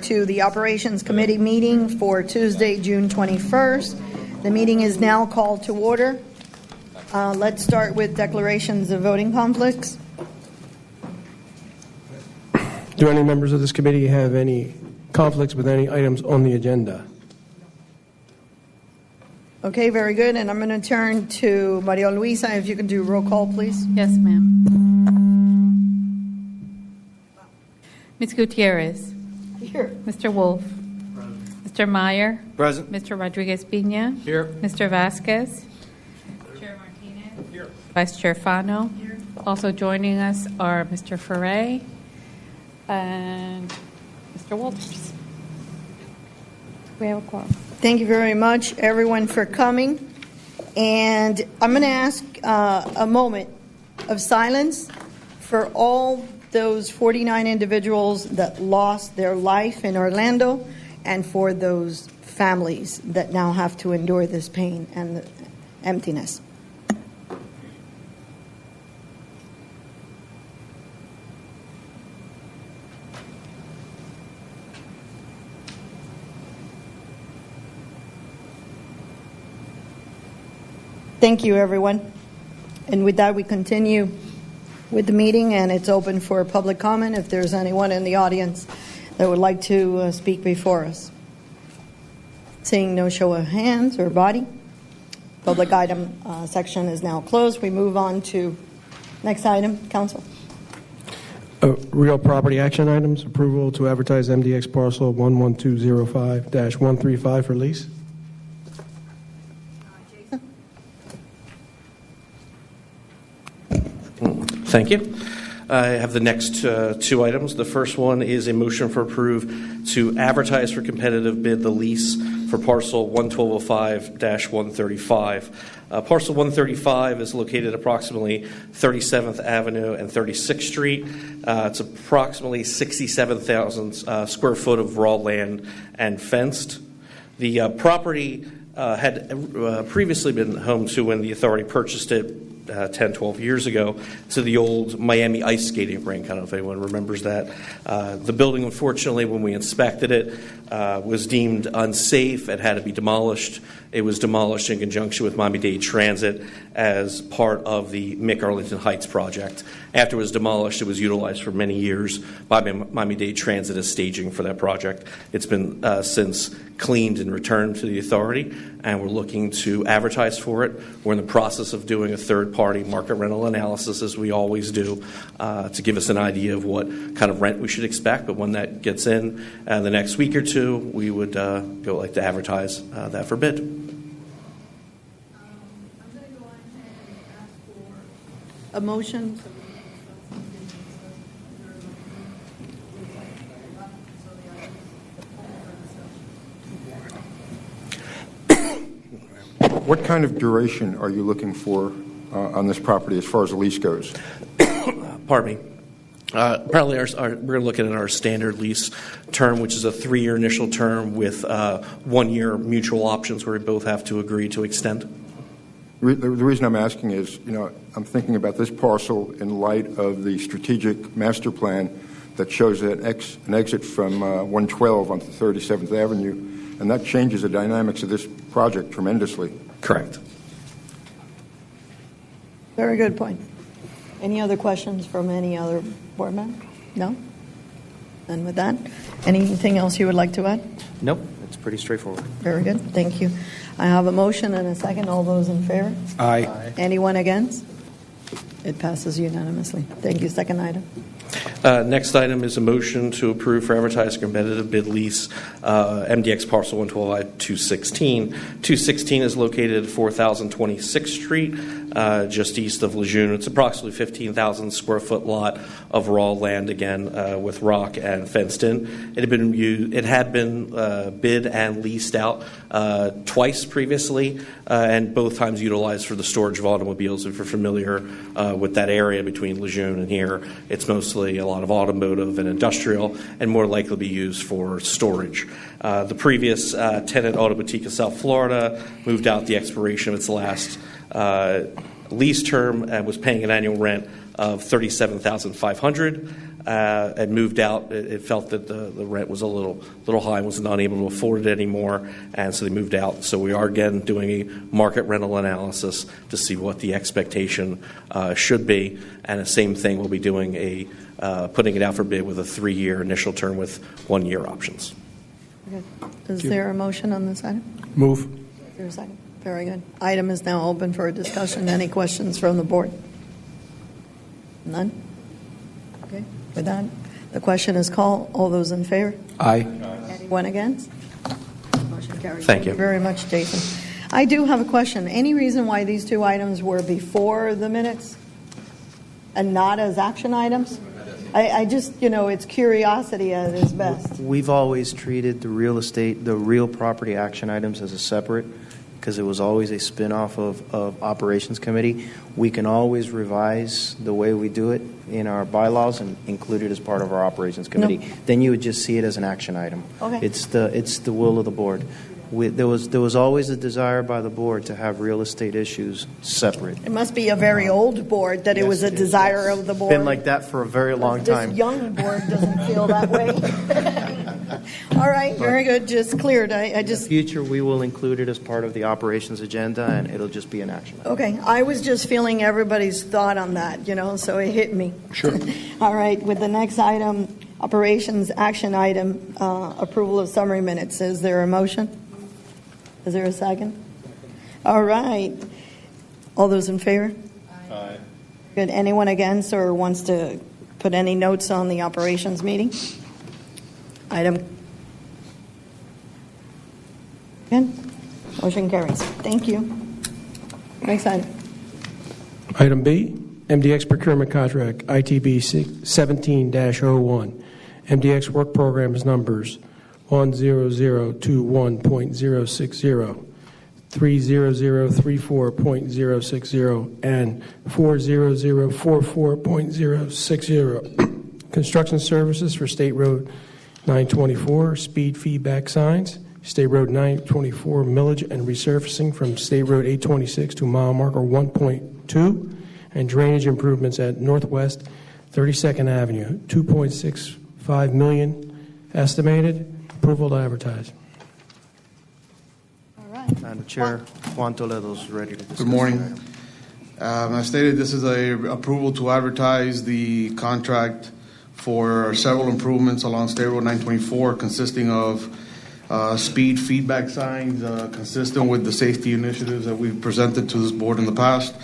to the Operations Committee meeting for Tuesday, June 21st. The meeting is now called to order. Let's start with declarations of voting conflicts. Do any members of this committee have any conflicts with any items on the agenda? Okay, very good. And I'm going to turn to Maria Luisa. If you can do roll call, please. Yes, ma'am. Ms. Gutierrez. Here. Mr. Wolf. Mr. Meyer. Present. Mr. Rodriguez-Pina. Here. Mr. Vasquez. Chair Martinez. Here. Vice Chair Fano. Here. Also joining us are Mr. Ferre and Mr. Walters. We have a quorum. Thank you very much, everyone, for coming. And I'm going to ask a moment of silence for all those 49 individuals that lost their life in Orlando and for those families that now have to endure this pain and the emptiness. Thank you, everyone. And with that, we continue with the meeting, and it's open for public comment if there's anyone in the audience that would like to speak before us. Seeing no show of hands or body, public item section is now closed. We move on to next item, Council. Real property action items, approval to advertise MDX parcel 11205-135 for lease. Thank you. I have the next two items. The first one is a motion for approve to advertise for competitive bid the lease for parcel 11205-135. Parcel 135 is located approximately 37th Avenue and 36th Street. It's approximately 67,000 square foot of raw land and fenced. The property had previously been home to, when the authority purchased it 10, 12 years ago, to the old Miami ice skating rink. I don't know if anyone remembers that. The building, unfortunately, when we inspected it, was deemed unsafe. It had to be demolished. It was demolished in conjunction with Miami-Dade Transit as part of the McArlington Heights project. After it was demolished, it was utilized for many years by Miami-Dade Transit as staging for that project. It's been since cleaned and returned to the authority, and we're looking to advertise for it. We're in the process of doing a third-party market rental analysis, as we always do, to give us an idea of what kind of rent we should expect. But when that gets in the next week or two, we would go like to advertise that for bid. I'm going to go ahead and ask for a motion. What kind of duration are you looking for on this property as far as the lease goes? Pardon me. Apparently, we're looking at our standard lease term, which is a 3-year initial term with 1-year mutual options where we both have to agree to extend. The reason I'm asking is, I'm thinking about this parcel in light of the strategic master plan that shows an exit from 112 onto 37th Avenue, and that changes the dynamics of this project tremendously. Correct. Very good point. Any other questions from any other board member? No? And with that, anything else you would like to add? Nope, it's pretty straightforward. Very good. Thank you. I have a motion and a second. All those in favor? Aye. Anyone against? It passes unanimously. Thank you. Second item. Next item is a motion to approve for advertised competitive bid lease MDX parcel 112I-216. 216 is located at 4026th Street, just east of Lejeune. It's approximately 15,000 square foot lot of raw land, again, with rock and fenced in. It had been bid and leased out twice previously, and both times utilized for the storage of automobiles. If you're familiar with that area between Lejeune and here, it's mostly a lot of automotive and industrial, and more likely to be used for storage. The previous tenant, Auto Boutique of South Florida, moved out the expiration of its last lease term and was paying an annual rent of $37,500. and moved out. It felt that the rent was a little high and was not able to afford it anymore, and so they moved out. So we are again doing a market rental analysis to see what the expectation should be, and the same thing, we'll be doing putting it out for bid with a 3-year initial term with 1-year options. Okay. Is there a motion on this item? Move. Is there a second? Very good. Item is now open for a discussion. Any questions from the board? None? Okay. With that, the question is called. All those in favor? Aye. Anyone against? Motion carries. Thank you. Very much, Jason. I do have a question. Any reason why these two items were before the minutes and not as action items? I just, it's curiosity at its best. We've always treated the real property action items as a separate, because it was always a spinoff of Operations Committee. We can always revise the way we do it in our bylaws and include it as part of our Operations Committee. No. Then you would just see it as an action item. Okay. It's the will of the board. There was always a desire by the board to have real estate issues separate. It must be a very old board that it was a desire of the board. Been like that for a very long time. This young board doesn't feel that way. All right, very good. Just cleared. In the future, we will include it as part of the operations agenda, and it'll just be an action item. Okay, I was just feeling everybody's thought on that, so it hit me. Sure. All right, with the next item, operations action item, approval of summary minutes. Is there a motion? Is there a second? All right. All those in favor? Aye. Good. Anyone against or wants to put any notes on the operations meeting? Item. Good. Motion carries. Thank you. Next item. Item B, MDX procurement contract, ITB 17-01. MDX work programs numbers 10021.060, 30034.060, and 40044.060. Construction services for State Road 924, speed feedback signs, State Road 924 millage and resurfacing from State Road 826 to mile marker 1.2, and drainage improvements at Northwest 32nd Avenue, $2.65 million estimated. Approval to advertise. All right. Madam Chair, Juan Toledo's ready to discuss. Good morning. As stated, this is a approval to advertise the contract for several improvements along State Road 924, consisting of speed feedback signs, consistent with the safety initiatives that we've presented to this board in the past.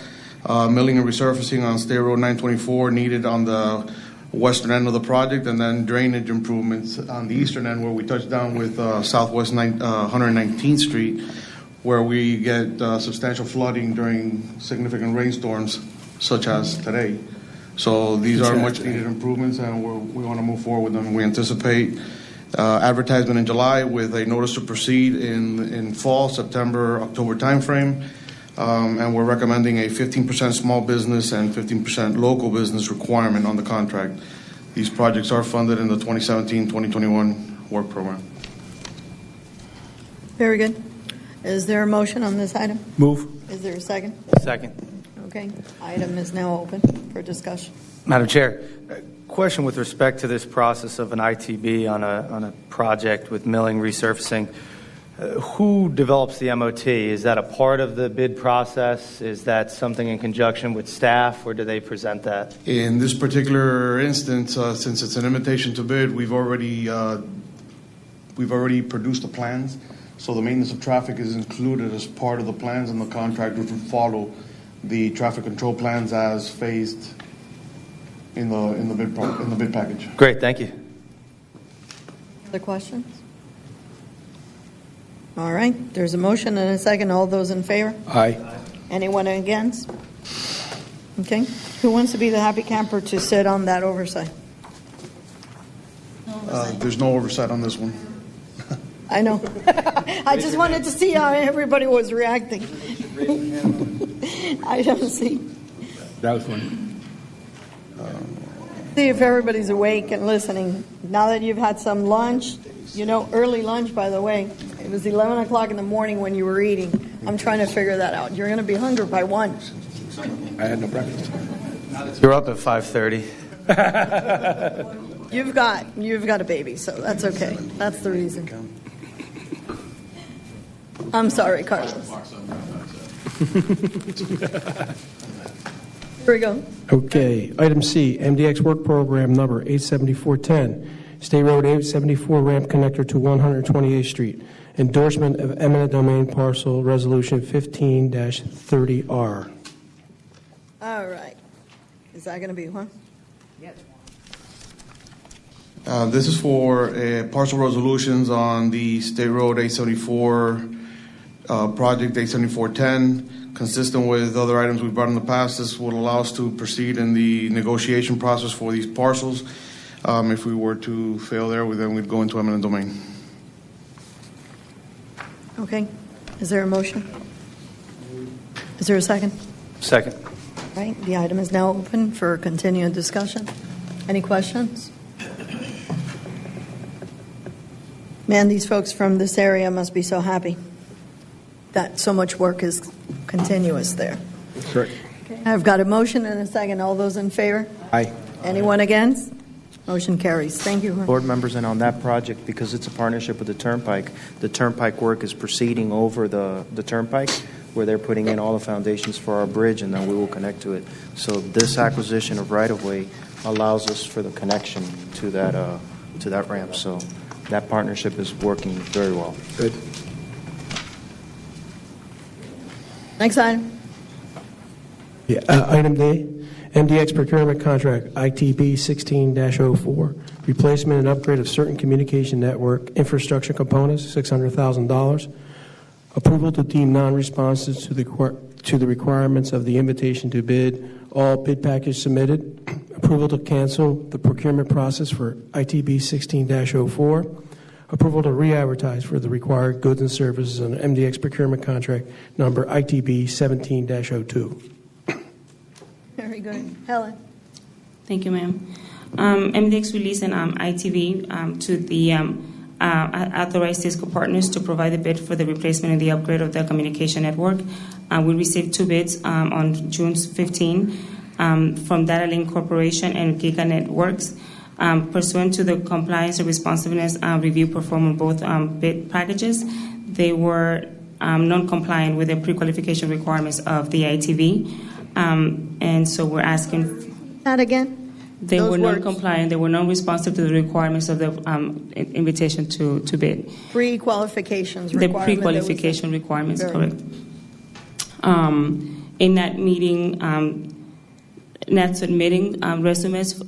Milling and resurfacing on State Road 924 needed on the western end of the project, and then drainage improvements on the eastern end where we touch down with Southwest 119th Street, where we get substantial flooding during significant rainstorms such as today. So these are much needed improvements, and we want to move forward with them. We anticipate advertisement in July with a notice to proceed in fall, September, October timeframe. And we're recommending a 15% small business and 15% local business requirement on the contract. These projects are funded in the 2017-2021 work program. Very good. Is there a motion on this item? Move. Is there a second? Second. Okay. Item is now open for discussion. Madam Chair, a question with respect to this process of an ITB on a project with milling resurfacing. Who develops the MOT? Is that a part of the bid process? Is that something in conjunction with staff, or do they present that? In this particular instance, since it's an invitation to bid, we've already produced the plans. So the maintenance of traffic is included as part of the plans, and the contract would follow the traffic control plans as phased in the bid package. Great, thank you. Other questions? All right. There's a motion and a second. All those in favor? Aye. Anyone against? Okay. Who wants to be the happy camper to sit on that oversight? There's no oversight on this one. I know. I just wanted to see how everybody was reacting. I don't see. That was funny. See if everybody's awake and listening. Now that you've had some lunch, early lunch, by the way. It was 11 o'clock in the morning when you were eating. I'm trying to figure that out. You're going to be hungry by 1. I had no breakfast. You're up at 5:30. You've got a baby, so that's okay. That's the reason. I'm sorry, Carlos. Here we go. Okay, item C, MDX work program number 87410, State Road 874 ramp connector to 128th Street. Endorsement of eminent domain parcel resolution 15-30R. All right. Is that going to be one? This is for partial resolutions on the State Road 874 project 87410. Consistent with other items we've brought in the past, this would allow us to proceed in the negotiation process for these parcels. If we were to fail there, then we'd go into eminent domain. Okay. Is there a motion? Is there a second? Second. All right. The item is now open for continued discussion. Any questions? Man, these folks from this area must be so happy that so much work is continuous there. Correct. Okay. I've got a motion and a second. All those in favor? Aye. Anyone against? Motion carries. Thank you. Board members, and on that project, because it's a partnership with the Turnpike work is proceeding over the Turnpike, where they're putting in all the foundations for our bridge, and then we will connect to it. So this acquisition of right-of-way allows us for the connection to that ramp. So that partnership is working very well. Good. Next item. Yeah, item D, MDX procurement contract, ITB 16-04, replacement and upgrade of certain communication network infrastructure components, $600,000. Approval to deem non-responses to the requirements of the invitation to bid, all bid package submitted. Approval to cancel the procurement process for ITB 16-04. Approval to re-advertise for the required goods and services on MDX procurement contract number ITB 17-02. Very good. Helen. Thank you, ma'am. MDX released an ITV to the authorized Cisco partners to provide a bid for the replacement and the upgrade of the communication network. We received 2 bids on June 15 from DataLink Corporation and Giga Networks. Pursuant to the compliance and responsiveness review performed on both bid packages, they were non-compliant with the pre-qualification requirements of the ITV. And so we're asking... That again? They Those were words. non-compliant. They were non-responsive to the requirements of the invitation to bid. Pre-qualifications The requirement. pre-qualification requirements, Very correct. In that meeting, not submitting resumes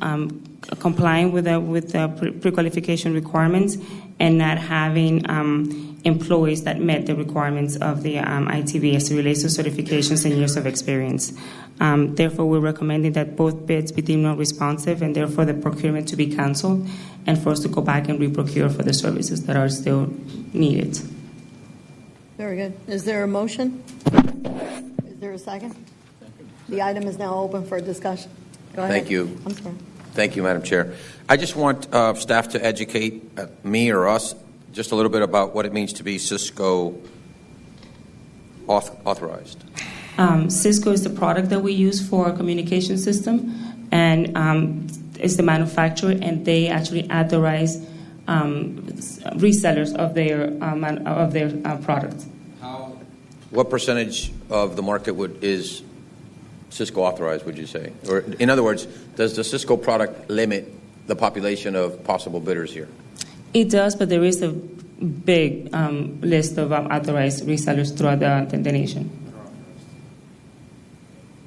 complying with the pre-qualification requirements, and not having employees that met the requirements of the ITV as it relates to certifications and years of experience. Therefore, we're recommending that both bids be deemed non-responsive, and therefore the procurement to be canceled, and for us to go back and re-procure for the services that are still needed. Very good. Is there a motion? Is there a second? The item is now open for discussion. Go ahead. Thank you. I'm sorry. Thank you, Madam Chair. I just want staff to educate me or us just a little bit about what it means to be Cisco authorized. Cisco is the product that we use for our communication system, and is the manufacturer, and they actually authorize resellers of their products. What percentage of the market is Cisco authorized, would you say? Or in other words, does the Cisco product limit the population of possible bidders here? It does, but there is a big list of authorized resellers throughout the nation.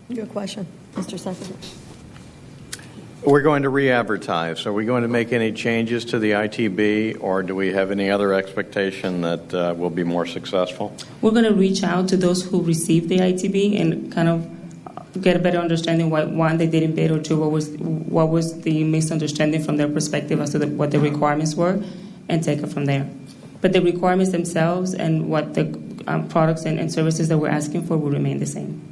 Your question, Mr. Secretary. We're going to re-advertise. Are we going to make any changes to the ITB, or do we have any other expectation that we'll be more successful? We're going to reach out to those who received the ITB and kind of get a better understanding why, one, they didn't bid, or two, what was the misunderstanding from their perspective as to what the requirements were, and take it from there. But the requirements themselves and what the products and services that we're asking for will remain the same.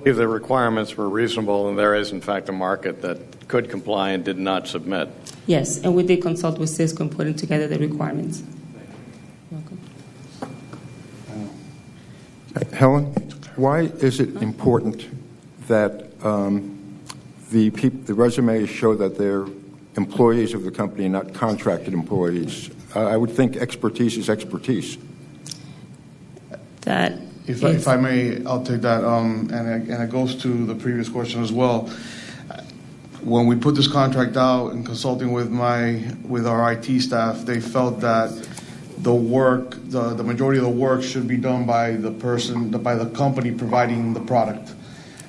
If the requirements were reasonable, and there is, in fact, a market that could comply and did not submit. Yes, and we did consult with Cisco in putting together the requirements. Welcome. Helen, why is it important that the resumes show that they're employees of the company and not contracted employees. I would think expertise is expertise. That If I may, I'll take that, and it goes to the previous question as well. When we put this contract out and consulting with our IT staff, they felt that the work, the majority of the work should be done by the company providing the product.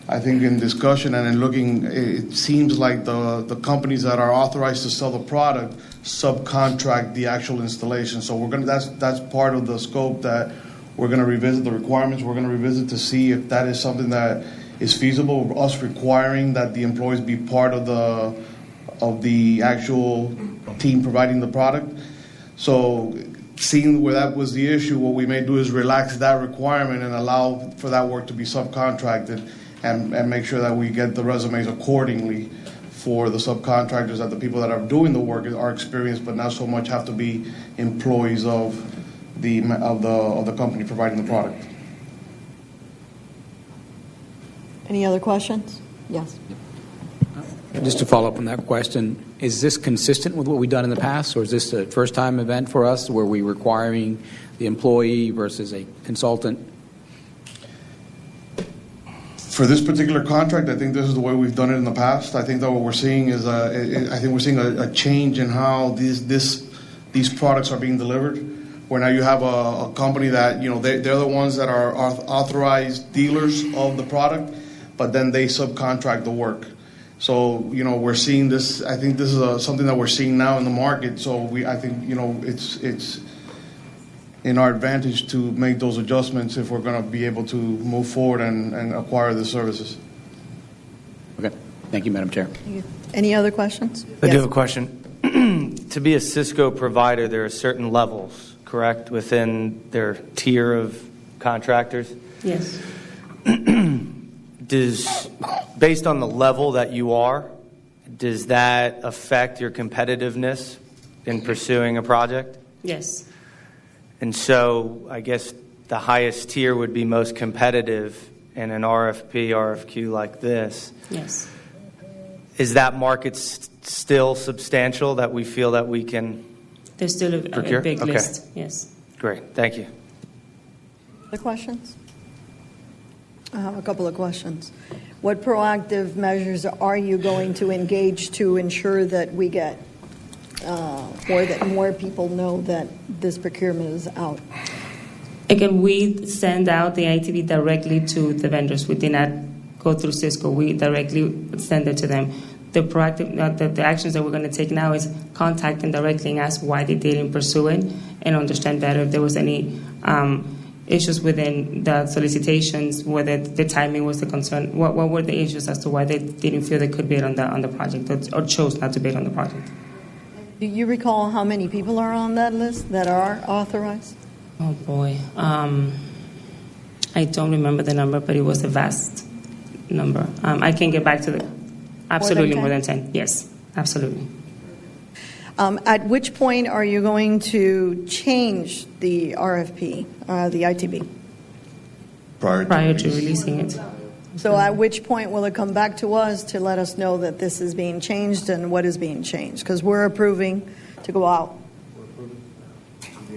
I think in discussion and in looking, it seems like the companies that are authorized to sell the product subcontract the actual installation. So that's part of the scope that we're going to revisit the requirements. We're going to revisit to see if that is something that is feasible. Us requiring that the employees be part of the actual team providing the product. So, seeing where that was the issue, what we may do is relax that requirement and allow for that work to be subcontracted, and make sure that we get the resumes accordingly for the subcontractors, that the people that are doing the work are experienced, but not so much have to be employees of the company providing the product. Any other questions? Yes. Just to follow up on that question, is this consistent with what we've done in the past, or is this a first-time event for us where we're requiring the employee versus a consultant? For this particular contract, I think this is the way we've done it in the past. I think that what we're seeing is a change in how these products are being delivered. Where now you have a company that, they're the ones that are authorized dealers of the product, but then they subcontract the work. So, we're seeing this. I think this is something that we're seeing now in the market. So I think, it's in our advantage to make those adjustments if we're going to be able to move forward and acquire the services. Okay. Thank you, Madam Chair. Thank you. Any other questions? I do have a question. To be a Cisco provider, there are certain levels, correct, within their tier of contractors? yes. Based on the level that you are, does that affect your competitiveness in pursuing a project? Yes. And so I guess the highest tier would be most competitive in an RFQ like this. Yes. Is that market still substantial that we feel that we can There's still a procure? big Okay. list. Yes. Great. Thank you. Other questions? I have a couple of questions. What proactive measures are you going to engage to ensure that we get, or that more people know that this procurement is out? Again, we send out the ITV directly to the vendors. We did not go through Cisco. We directly send it to them. The proactive, the actions that we're going to take now is contact them directly and ask why they didn't pursue it, and understand better if there was any issues within the solicitations, whether the timing was the concern. What were the issues as to why they didn't feel they could bid on the project, or chose not to bid on the project? Do you recall how many people are on that list that are authorized? Oh boy, I don't remember the number, but it was a vast number. I can get back to the absolutely more than 10. Yes, absolutely. At which point are you going to change the RFP, the ITB? Prior to releasing it. So at which point will it come back to us to let us know that this is being changed and what is being changed? Because we're approving to go out.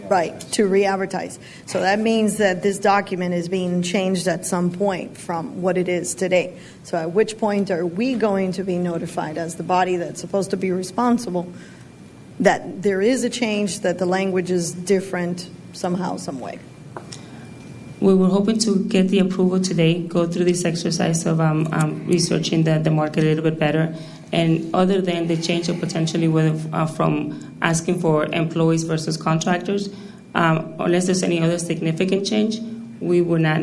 Right, to re-advertise. So that means that this document is being changed at some point from what it is today. So at which point are we going to be notified as the body that's supposed to be responsible that there is a change, that the language is different somehow, some way? We were hoping to get the approval today, go through this exercise of researching the market a little bit better. And other than the change of potentially from asking for employees versus contractors, unless there's any other significant change, we would not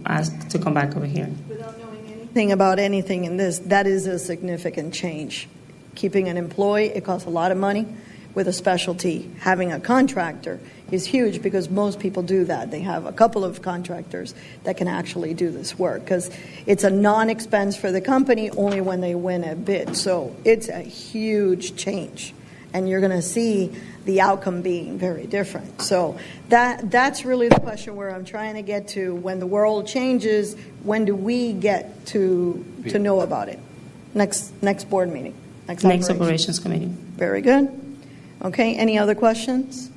ask to come back over here. Without knowing anything about anything in this, that is a significant change. Keeping an employee, it costs a lot of money with a specialty. Having a contractor is huge because most people do that. They have a couple of contractors that can actually do this work because it's a non-expense for the company only when they win a bid. So it's a huge change, and you're going to see the outcome being very different. So that's really the question where I'm trying to get to. When the world changes, when do we get to know about it? Next board meeting? Next operations committee. Very good. Okay, any other questions?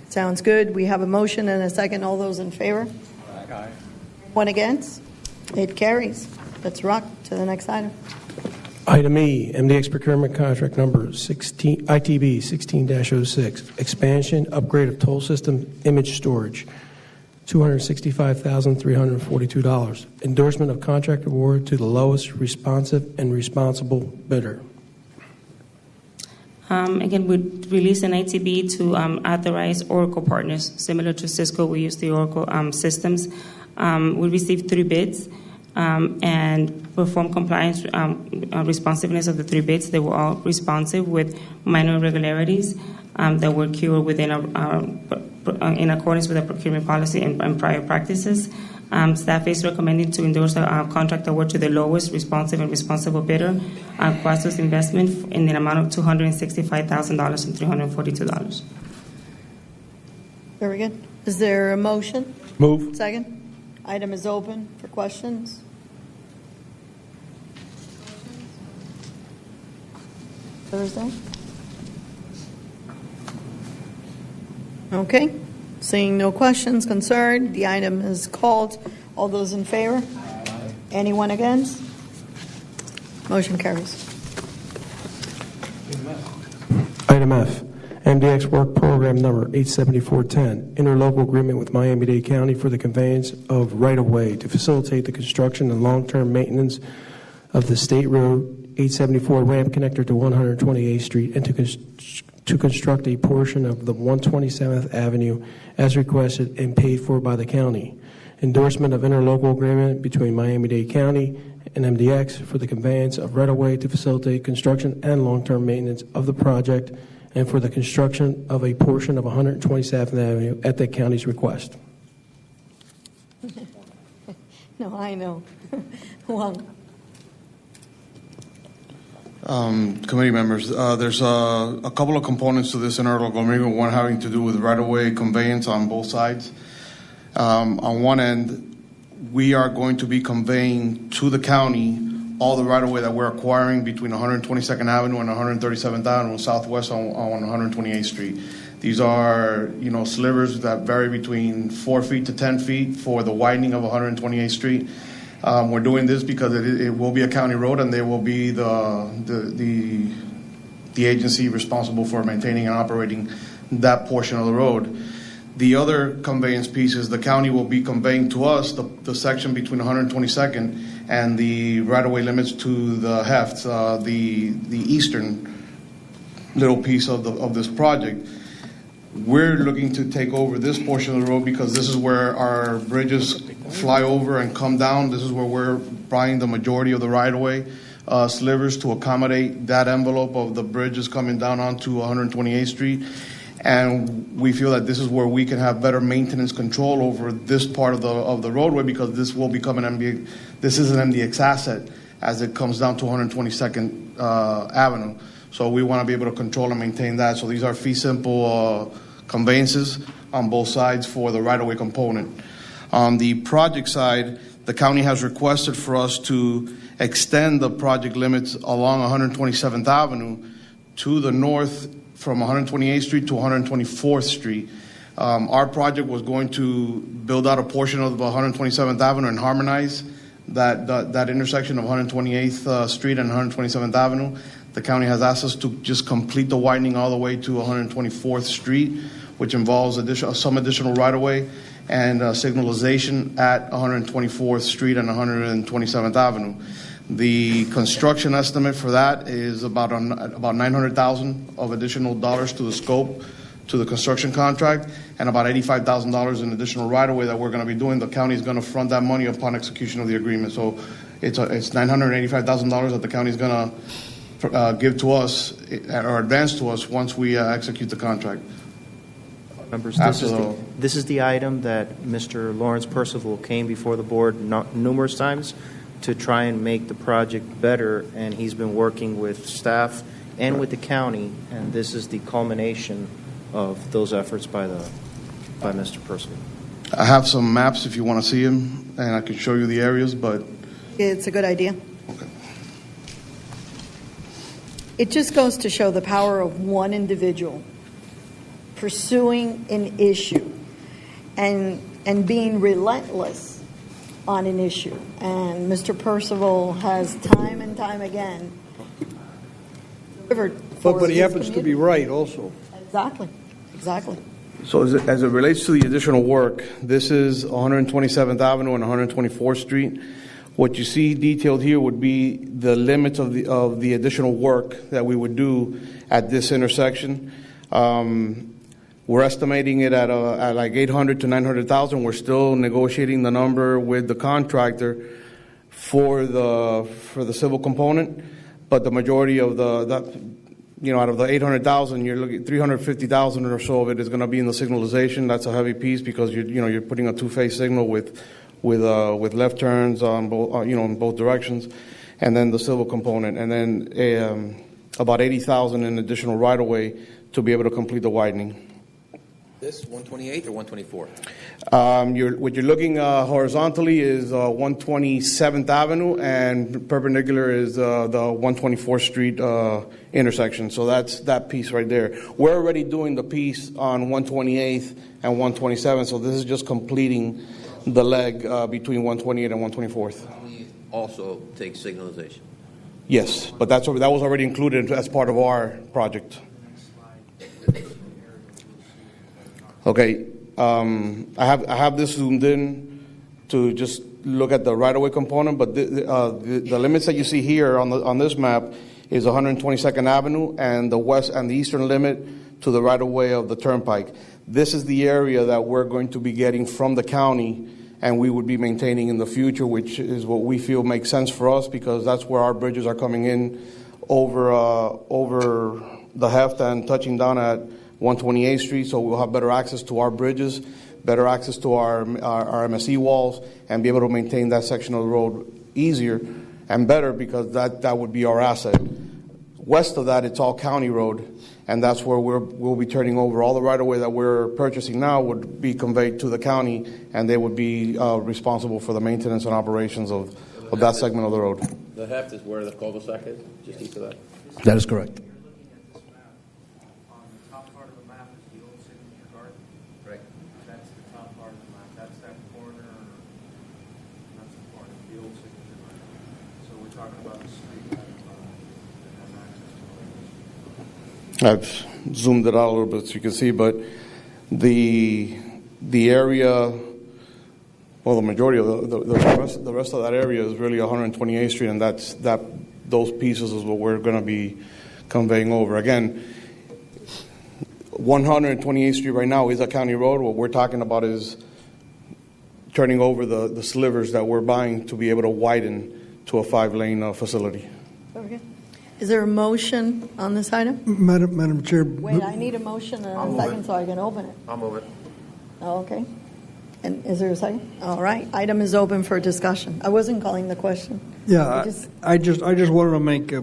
Sounds good. We have a motion and a second. All those in favor? Aye. One against? It carries. Let's rock to the next item. Item E, MDX procurement contract number 16, ITB 16-06, expansion, upgrade of toll system image storage, $265,342. Endorsement of contract award to the lowest responsive and responsible bidder. Again, we released an ITB to authorize Oracle partners. Similar to Cisco, we use the Oracle systems. We received 3 bids and performed compliance responsiveness of the 3 bids. They were all responsive with minor irregularities that were cured within in accordance with the procurement policy and prior practices. Staff is recommending to endorse a contract award to the lowest responsive and responsible bidder, Quastos Investment, in the amount of $265,342. Very good. Is there a motion? Move. Second. Item is open for questions. Thursday? Okay. Seeing no questions concerned, the item is called. All those in favor? Aye. Anyone against? Motion carries. Item F, MDX work program number 87410, interlocal agreement with Miami-Dade County for the conveyance of right-of-way to facilitate the construction and long-term maintenance of the State Road 874 ramp connector to 128th Street and to construct a portion of the 127th Avenue as requested and paid for by the county. Endorsement of interlocal agreement between Miami-Dade County and MDX for the conveyance of right-of-way to facilitate construction and long-term maintenance of the project and for the construction of a portion of 127th Avenue at the county's request. No, I know. Juan. Committee members, there's a couple of components to this interlocal agreement, one having to do with right-of-way conveyance on both sides. On one end, we are going to be conveying to the county all the right-of-way that we're acquiring between 122nd Avenue and 137th Avenue Southwest on 128th Street. These are, slivers that vary between 4 feet to 10 feet for the widening of 128th Street. We're doing this because it will be a county road, and they will be the agency responsible for maintaining and operating that portion of the road. The other conveyance piece is the county will be conveying to us the section between 122nd and the right-of-way limits to the heft, the eastern little piece of this project. We're looking to take over this portion of the road because this is where our bridges fly over and come down. This is where we're buying the majority of the right-of-way slivers to accommodate that envelope of the bridges coming down onto 128th Street. And we feel that this is where we can have better maintenance control over this part of the roadway because this will become an MDX. This is an MDX asset as it comes down to 122nd Avenue. So we want to be able to control and maintain that. So these are fee simple conveyances on both sides for the right-of-way component. On the project side, the county has requested for us to extend the project limits along 127th Avenue to the north from 128th Street to 124th Street. Our project was going to build out a portion of 127th Avenue and harmonize that intersection of 128th Street and 127th Avenue. The county has asked us to just complete the widening all the way to 124th Street, which involves some additional right-of-way and signalization at 124th Street and 127th Avenue. The construction estimate for that is about $900,000 of additional dollars to the scope, to the construction contract, and about $85,000 in additional right-of-way that we're going to be doing. The county is going to front that money upon execution of the agreement. So it's $985,000 that the county is going to give to us or advance to us once we execute the contract. Members, this is the item that Mr. Lawrence Percival came before the board numerous times to try and make the project better, and he's been working with staff and with the county, and this is the culmination of those efforts by Mr. Percival. I have some maps if you want to see them, and I can show you the areas, but It's a good idea. okay. it just goes to show the power of one individual pursuing an issue and being relentless on an issue. And Mr. Percival has time and time again delivered for But he his happens to be community. right also. Exactly. So as it relates to the additional work, this is 127th Avenue and 124th Street. What you see detailed here would be the limits of the additional work that we would do at this intersection. We're estimating it at like 800 to 900,000. We're still negotiating the number with the contractor for the civil component, but the majority of out of the 800,000, you're looking at 350,000 or so of it is going to be in the signalization. That's a heavy piece because you're putting a two-phase signal with left turns on both in both directions, and then the civil component, and then about 80,000 in additional right-of-way to be able to complete the widening. This 128th or 124th? What you're looking horizontally is 127th Avenue, and perpendicular is the 124th Street intersection. So that's that piece right there. We're already doing the piece on 128th and 127th, so this is just completing the leg between 128th and 124th. We also take signalization. Yes, but that was already included as part of our project. Okay, I have this zoomed in to just look at the right-of-way component, but the limits that you see here on this map is 122nd Avenue and the west and the eastern limit to the right-of-way of the turnpike. This is the area that we're going to be getting from the county, and we would be maintaining in the future, which is what we feel makes sense for us because that's where our bridges are coming in over the heft and touching down at 128th Street, so we'll have better access to our bridges, better access to our MSE walls, and be able to maintain that section of the road easier and better because that would be our asset. West of that, it's all county road, and that's where we'll be turning over. All the right-of-way that we're purchasing now would be conveyed to the county, and they would be responsible for the maintenance and operations of that segment of the road. The heft is where the cul-de-sac is, just east of that? That is correct. I've zoomed it out a little bit so you can see, but the area, well, the majority of the rest of that area is really 128th Street, and those pieces is what we're going to be conveying over. Again, 128th Street right now is a county road. What we're talking about is turning over the slivers that we're buying to be able to widen to a 5-lane facility. Okay. Is there a motion on this item? Madam Chair. Wait, I need a motion and a second so I can open it. I'll move it. Oh, okay. And is there a second? All right. Item is open for discussion. I wasn't calling the question. Yeah, I just wanted to make a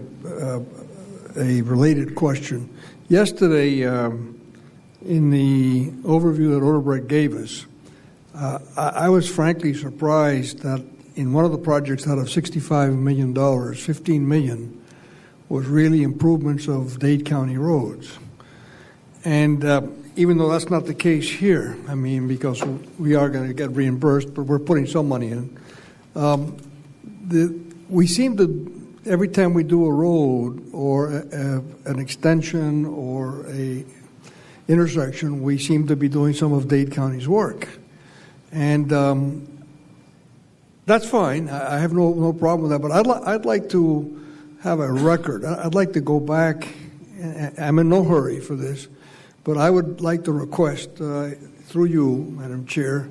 related question. Yesterday, in the overview that Odebrecht gave us, I was frankly surprised that in one of the projects out of $65 million, $15 million was really improvements of Dade County roads. And even though that's not the case here, I mean, because we are going to get reimbursed, but we're putting some money in. We seem to, every time we do a road or an extension or a intersection, we seem to be doing some of Dade County's work. And that's fine. I have no problem with that. But I'd like to have a record. I'd like to go back. I'm in no hurry for this, but I would like to request through you, Madam Chair,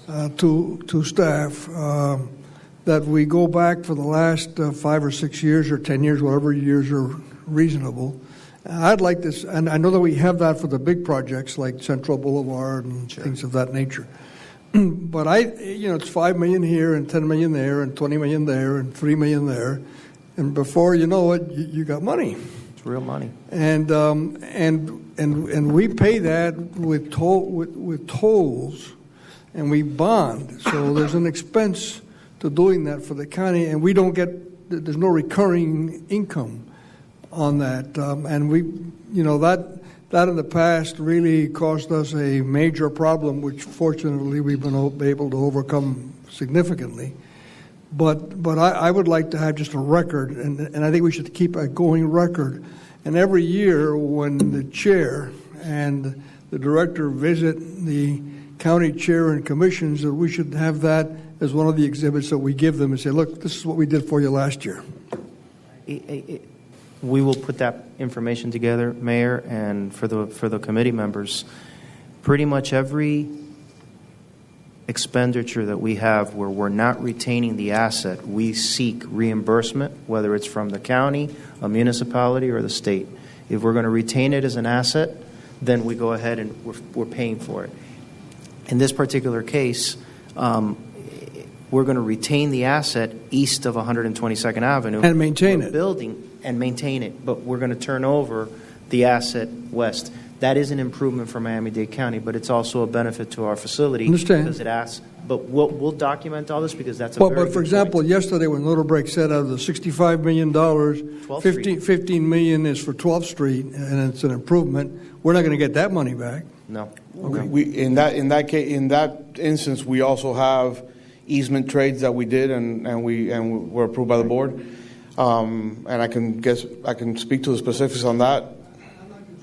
to staff that we go back for the last 5 or 6 years or 10 years, whatever years are reasonable. I'd like this, and I know that we have that for the big projects like Central Boulevard and things of that nature. But it's $5 million here and $10 million there and $20 million there and $3 million there. And before you know it, you got money. It's real money. And we pay that with tolls, and we bond. So there's an expense to doing that for the county, and we don't get. There's no recurring income on that. And we, that in the past really caused us a major problem, which fortunately we've been able to overcome significantly. But I would like to have just a record, and I think we should keep a going record. And every year when the chair and the director visit the county chair and commissions, that we should have that as one of the exhibits that we give them and say, look, this is what we did for you last year. We will put that information together, Mayor, and for the committee members. Pretty much every expenditure that we have where we're not retaining the asset, we seek reimbursement, whether it's from the county, a municipality, or the state. If we're going to retain it as an asset, then we go ahead and we're paying for it. In this particular case, we're going to retain the asset east of 122nd Avenue. And maintain it. Building and maintain it, but we're going to turn over the asset west. That is an improvement for Miami-Dade County, but it's also a benefit to our facility. Understand. Because it asks, but we'll document all this because that's a Well, very but for good example, point. yesterday when Little Break said out of the $65 million, 15 million is for 12th Street, and it's an improvement. We're not going to get that money back. No. Okay. In that instance, we also have easement trades that we did and were approved by the board. And I can speak to the specifics on that.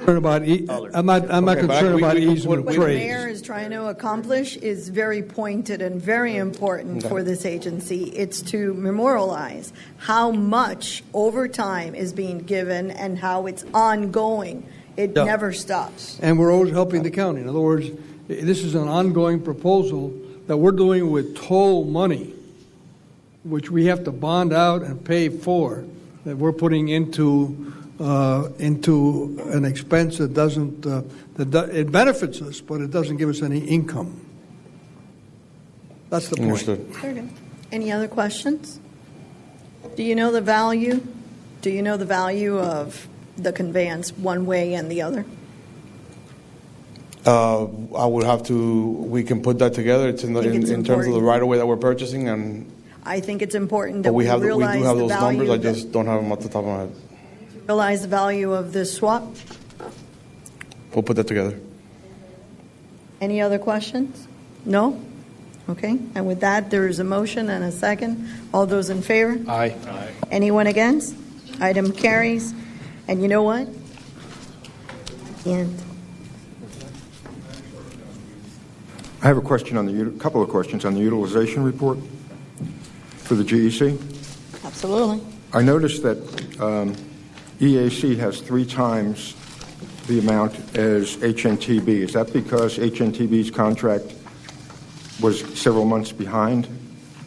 I'm not concerned about easement What the trades. mayor is trying to accomplish is very pointed and very important for this agency. It's to memorialize how much overtime is being given and how it's ongoing. It never stops. And we're always helping the county. In other words, this is an ongoing proposal that we're doing with toll money, which we have to bond out and pay for, that we're putting into an expense that doesn't it benefits us, but it doesn't give us any income. That's the point. Understood. Very good. Any other questions? Do you know the value? Do you know the value of the conveyance one way and the other? I would have to. We can put that together. It's in terms of the right of way that we're purchasing, and I think it's important that we do have realize the those value. numbers. I just don't have them off the top of my head. Realize the value of this swap. We'll put that together. Any other questions? No? Okay. And with that, there is a motion and a second. All those in favor? Aye. Anyone against? Item carries. And you know what? And I have a couple of questions on the utilization report for the GEC. absolutely. I noticed that EAC has 3 times the amount as HNTB. Is that because HNTB's contract was several months behind?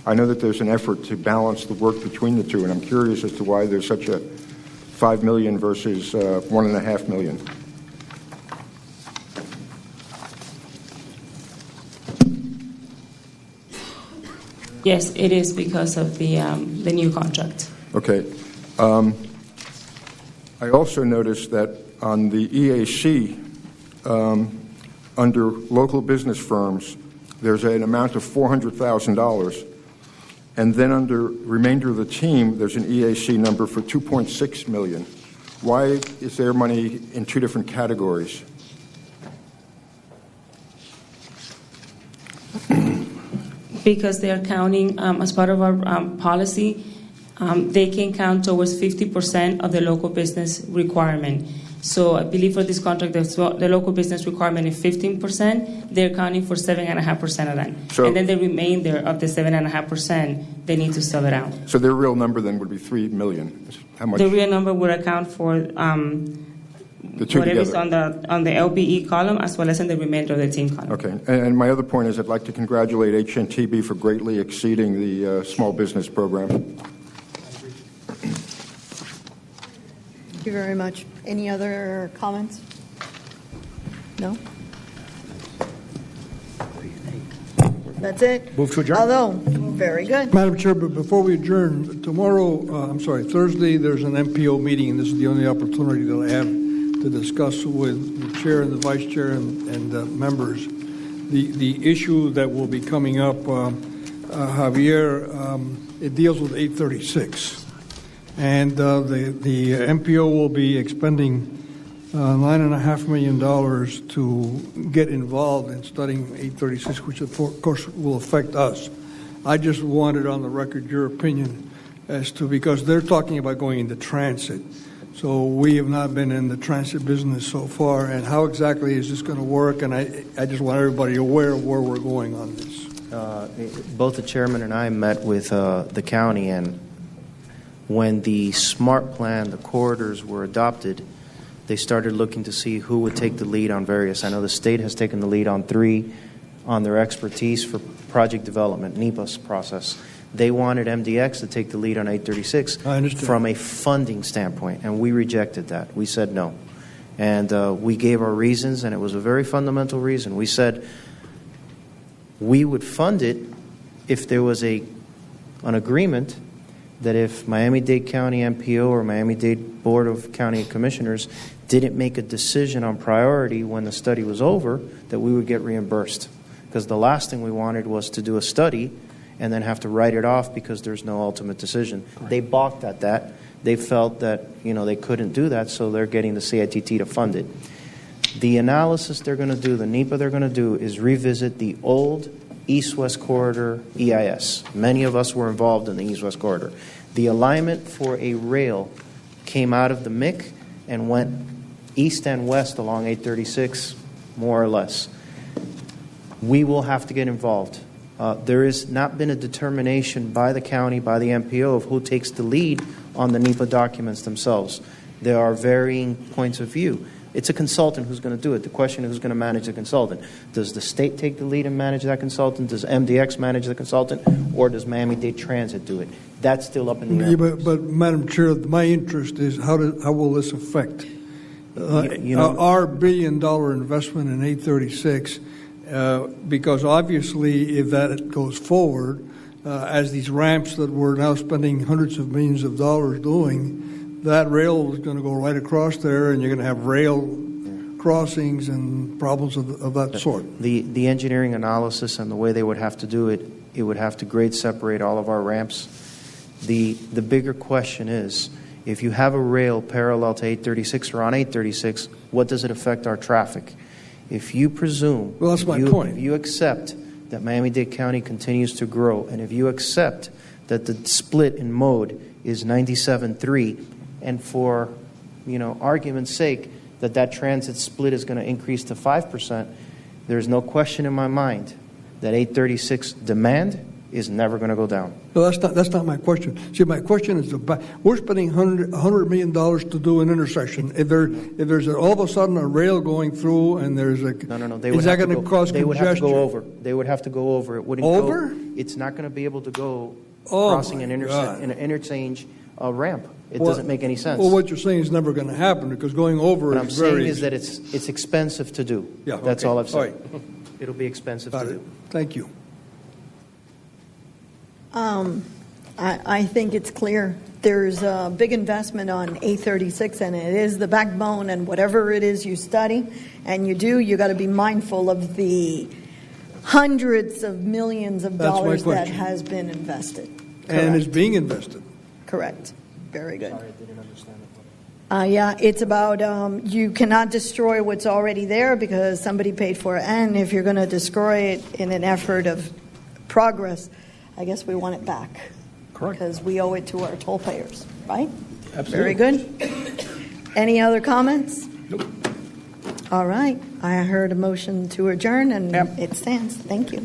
I know that there's an effort to balance the work between the two, and I'm curious as to why there's such a $5 million versus $1.5 million. Yes, it is because of the new contract. Okay. I also noticed that on the EAC, under local business firms, there's an amount of $400,000. And then under remainder of the team, there's an EAC number for $2.6 million. Why is there money in 2 different categories? Because they are counting, as part of our policy, they can count towards 50% of the local business requirement. So I believe for this contract, the local business requirement is 15%. They're counting for 7.5% of that. So, and then the remainder of the 7.5%, they need to sub it out. So their real number then would be $3 million. How much? The real number would account for The two whatever is together. on the LBE column as well as in the remainder of the team column. Okay. And my other point is I'd like to congratulate HNTB for greatly exceeding the small business program. Thank you very much. Any other comments? No? That's it? Move to adjourn. Although, very good. Madam Chair, but before we adjourn, Thursday, there's an MPO meeting, and this is the only opportunity that I have to discuss with the chair and the vice chair and members the issue that will be coming up. Javier, it deals with 836. And the MPO will be expending $9.5 million to get involved in studying 836, which of course will affect us. I just wanted on the record your opinion as to, because they're talking about going into transit. So we have not been in the transit business so far, and how exactly is this going to work? And I just want everybody aware of where we're going on this. Both the chairman and I met with the county, and when the SMART plan, the corridors were adopted, they started looking to see who would take the lead on various. I know the state has taken the lead on 3 on their expertise for project development, NEPA's process. They wanted MDX to take the lead on 836 from a funding standpoint, and we rejected that. We said no. And we gave our reasons, and it was a very fundamental reason. We said we would fund it if there was an agreement that if Miami-Dade County MPO or Miami-Dade Board of County Commissioners didn't make a decision on priority when the study was over, that we would get reimbursed. Because the last thing we wanted was to do a study and then have to write it off because there's no ultimate decision. Correct. They balked at that. They felt that they couldn't do that, so they're getting the CITT to fund it. The analysis they're going to do, the NEPA they're going to do, is revisit the old East-West Corridor EIS. Many of us were involved in the East-West Corridor. The alignment for a rail came out of the MIC and went east and west along 836, more or less. We will have to get involved. There has not been a determination by the county, by the MPO, of who takes the lead on the NEPA documents themselves. There are varying points of view. It's a consultant who's going to do it. The question is who's going to manage the consultant. Does the state take the lead and manage that consultant? Does MDX manage the consultant? Or does Miami-Dade Transit do it? That's still up in the air. But Madam Chair, my interest is how will this affect our $1 billion investment in 836? Because obviously, if that goes forward, as these ramps that we're now spending hundreds of millions of dollars doing, that rail is going to go right across there, and you're going to have rail crossings and problems of that sort. The engineering analysis and the way they would have to do it, it would have to grade separate all of our ramps. The bigger question is, if you have a rail parallel to 836 or on 836, what does it affect our traffic? If you presume, well, that's my point. If you accept that Miami-Dade County continues to grow, and if you accept that the split in mode is 97.3, and for argument's sake that transit split is going to increase to 5%, there's no question in my mind that 836 demand is never going to go down. No, that's not my question. See, my question is we're spending $100 million to do an intersection. If there's all of a sudden a rail going through and there's a no, is that going to cause congestion? They would have to go over. They would have to go over. It wouldn't over. It's not going to be able to go crossing an interchange ramp. It doesn't make any sense. Well, what you're saying is never going to happen because going over what is very. What I'm saying is that it's expensive to do. Yeah, that's all I've said. All right. It'll be expensive to do. Thank you. I think it's clear. There's a big investment on 836, and it is the backbone, and whatever it is you study and you got to be mindful of the hundreds of millions of dollars that has been invested. Correct. And is being invested. Correct. Very good. Sorry, I didn't understand that. Yeah, it's about you cannot destroy what's already there because somebody paid for it. And if you're going to destroy it in an effort of progress, I guess we want it back. Correct. Because we owe it to our toll payers, right? Absolutely. Very good. Any other comments? Nope. All right. I heard a motion to adjourn, and it stands. Thank you.